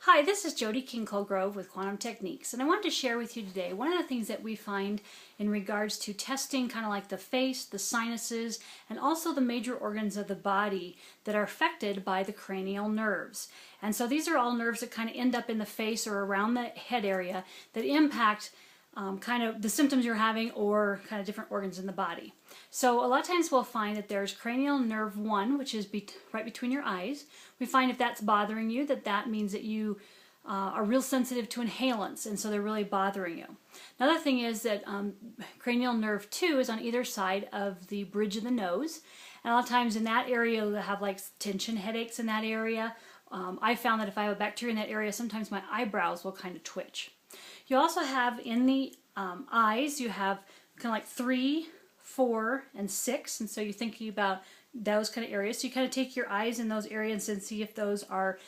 Hi, this is Jody King Colegrove with Quantum Techniques, and I wanted to share with you today one of the things that we find in regards to testing kind of like the face, the sinuses, and also the major organs of the body that are affected by the cranial nerves. And so these are all nerves that kind of end up in the face or around the head area that impact kind of the symptoms you're having or kind of different organs in the body. So a lot of times we'll find that there's cranial nerve 1, which is right between your eyes. We find if that's bothering you, that means that you are real sensitive to inhalants, and so they're really bothering you. Another thing is that cranial nerve 2 is on either side of the bridge of the nose, and a lot of times in that area you'll have like tension headaches in that area. I found that if I have a bacteria in that area, sometimes my eyebrows will kind of twitch. You also have in the eyes, you have kind of like 3, 4, and 6, and so you're thinking about those kind of areas. So you kind of take your eyes in those areas and see if those are,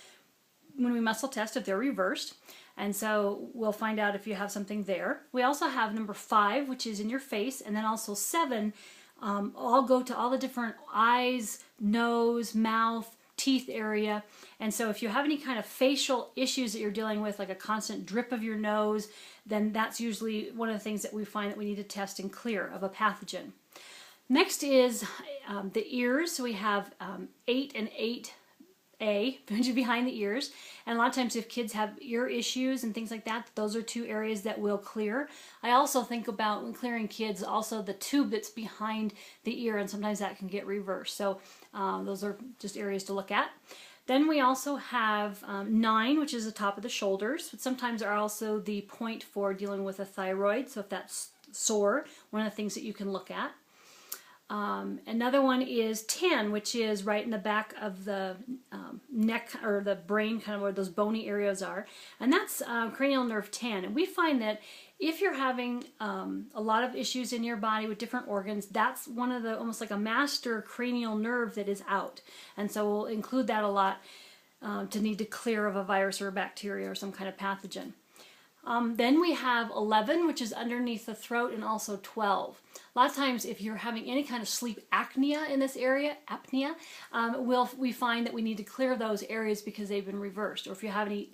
when we muscle test, if they're reversed. And so we'll find out if you have something there. We also have number 5, which is in your face, and then also 7, all go to all the different eyes, nose, mouth, teeth area. And so if you have any kind of facial issues that you're dealing with, like a constant drip of your nose, then that's usually one of the things that we find that we need to test and clear of a pathogen. Next is the ears. So we have 8 and 8A, which are behind the ears. And a lot of times if kids have ear issues and things like that, those are 2 areas that will clear. I also think about when clearing kids, also the tube that's behind the ear, and sometimes that can get reversed. So those are just areas to look at. Then we also have 9, which is the top of the shoulders, but sometimes are also the point for dealing with a thyroid. So if that's sore, one of the things that you can look at. Another one is 10, which is right in the back of the neck or the brain, kind of where those bony areas are, and that's cranial nerve 10. And we find that if you're having a lot of issues in your body with different organs, that's one of the, almost like a master cranial nerve that is out. And so we'll include that a lot to need to clear of a virus or a bacteria or some kind of pathogen. Then we have 11, which is underneath the throat, and also 12. A lot of times if you're having any kind of sleep apnea in this area, we find that we need to clear those areas because they've been reversed. Or if you have any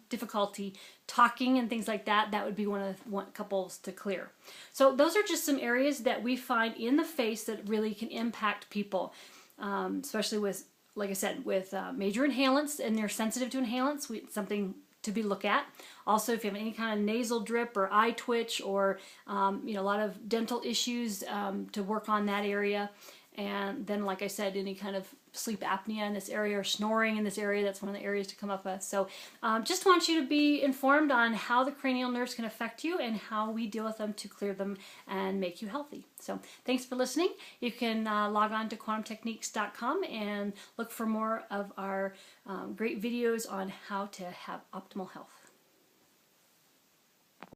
difficulty talking and things like that, that would be one of the couples to clear. So those are just some areas that we find in the face that really can impact people, especially with, like I said, with major inhalants, and they're sensitive to inhalants. Something to be looked at. Also, if you have any kind of nasal drip or eye twitch or a lot of dental issues, to work on that area. And then, like I said, any kind of sleep apnea in this area or snoring in this area, that's one of the areas to come up with. So just want you to be informed on how the cranial nerves can affect you and how we deal with them to clear them and make you healthy. So thanks for listening. You can log on to quantumtechniques.com and look for more of our great videos on how to have optimal health.